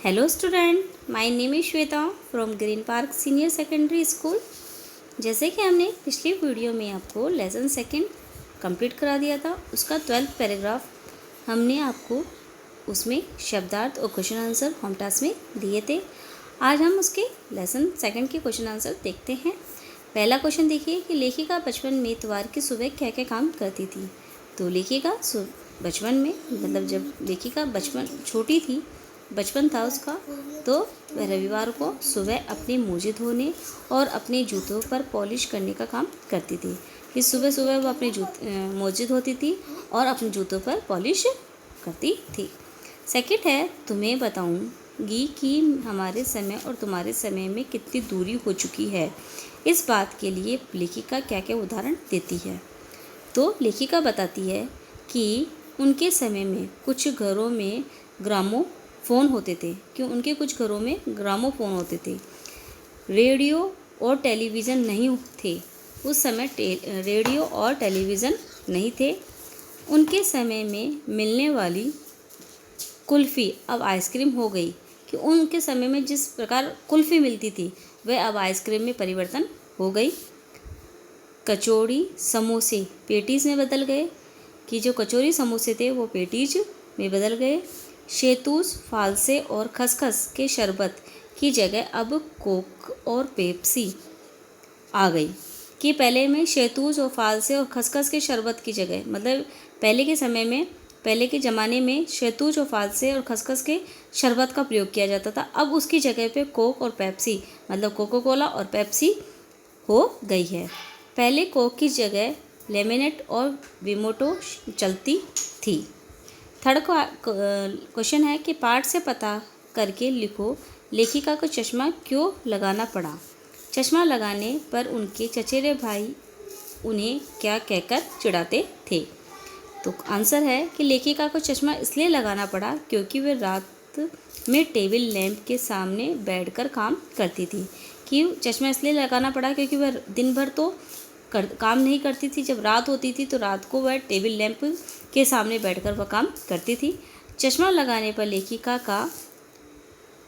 Hello student, my name is Shweta from green park senior secondary school. जैसे कि हमने पिछली वीडियो में आपको लेसन सेकंड कंप्लीट करा दिया था, उसका 12th पैराग्राफ हमने आपको उसमें शब्दार्थ और क्वेश्चन आंसर होम टास्क में दिए थे। आज हम उसके लेसन सेकंड के क्वेश्चन आंसर देखते हैं। पहला क्वेश्चन देखिए कि लेखिका बचपन में इतवार की सुबह क्या क्या काम करती थी। तो लेखिका बचपन में मतलब जब लेखिका छोटी थी, बचपन था उसका, तो वह रविवार को सुबह अपने मोजे धोने और अपने जूतों पर पॉलिश करने का काम करती थी। कि सुबह सुबह वो अपने मोजे धोती थी और अपने जूतों पर पॉलिश करती थी। सेकंड है, तुम्हें बताऊंगी कि हमारे समय और तुम्हारे समय में कितनी दूरी हो चुकी है। इस बात के लिए लेखिका क्या क्या उदाहरण देती है। तो लेखिका बताती है कि उनके समय में कुछ घरों में ग्रामोफोन होते थे, उनके कुछ घरों में ग्रामोफोन होते थे। रेडियो और टेलीविज़न नहीं थे। उस समय रेडियो और टेलीविज़न नहीं थे। उनके समय में मिलने वाली कुल्फ़ी अब आइसक्रीम हो गई। कि उनके समय में जिस प्रकार कुल्फ़ी मिलती थी वह अब आइसक्रीम में परिवर्तन हो गई। कचौड़ी समोसे पेटीज़ में बदल गए। कि जो कचौरी समोसे थे वो पेटीज में बदल गए। शहतूश, फालसे और खसखस के शरबत की जगह अब कोक और पेप्सी आ गई। कि पहले में शहतूश और फालसे और खसखस के शरबत की जगह, मतलब पहले के ज़माने में शहतूश और फालसे और खसखस के शरबत का प्रयोग किया जाता था। अब उसकी जगह पे कोक और पेप्सी, मतलब कोको कोला और पेप्सी हो गई है। पहले कोक की जगह लेमिनेट और विमोटो चलती थी। थर्ड क्वेश्चन है कि पाठ से पता करके लिखो, लेखिका को चश्मा क्यों लगाना पड़ा। चश्मा लगाने पर उनके चचेरे भाई उन्हें क्या कहकर चिढ़ाते थे। तो आंसर है कि लेखिका को चश्मा इसलिए लगाना पड़ा क्योंकि वे रात में टेबल लैंप के सामने बैठकर काम करती थी। कि चश्मा इसलिए लगाना पड़ा क्योंकि वह दिन भर तो काम नहीं करती थी। जब रात होती थी तो रात को वह टेबल लैंप के सामने बैठकर वह काम करती थी। चश्मा लगाने पर लेखिका का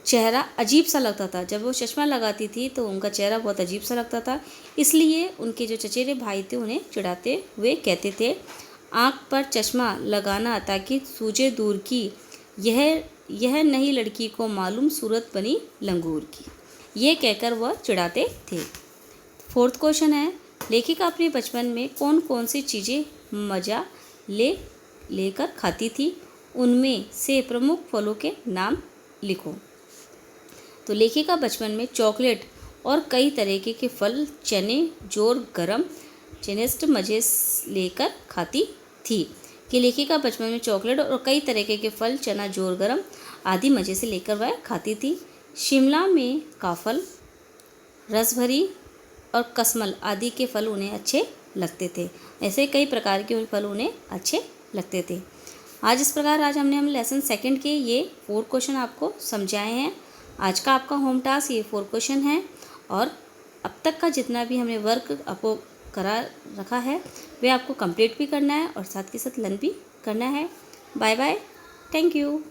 चेहरा अजीब सा लगता था। जब वो चश्मा लगाती थी तो उनका चेहरा बहुत अजीब सा लगता था। इसलिए उनके जो चचेरे भाई थे उन्हें चिढ़ाते हुए कहते थे, आँख पर चश्मा लगाना ताकि सूझे दूर की, यह नई लड़की को मालूम सूरत बनी लंगूर की। ये कहकर वह चिढ़ाते थे। फोर्थ क्वेश्चन है, लेखिका अपने बचपन में कौन कौन सी चीज़ें मज़ा लेकर खाती थी। उनमें से प्रमुख फलों के नाम लिखो। तो लेखिका बचपन में चॉकलेट और कई तरीके के फल, चने, जोर गरम चेनेस्ट मज़े लेकर खाती थी। कि लेखिका बचपन में चॉकलेट और कई तरीके के फल, चना, जोर गरम आदि मज़े से लेकर वह खाती थी। शिमला में काफल, रसभरी और कसमल आदि के फल उन्हें अच्छे लगते थे। ऐसे कई प्रकार के फल उन्हें अच्छे लगते थे। आज हमने लेसन सेकंड के ये 4 क्वेश्चन आपको समझाए हैं। आज का आपका होम टास्क ये 4 क्वेश्चन है और अब तक का जितना भी हमने वर्क आपको करा रखा है वे आपको कंप्लीट भी करना है और साथ के साथ लर्न भी करना है। Bye bye, thank you.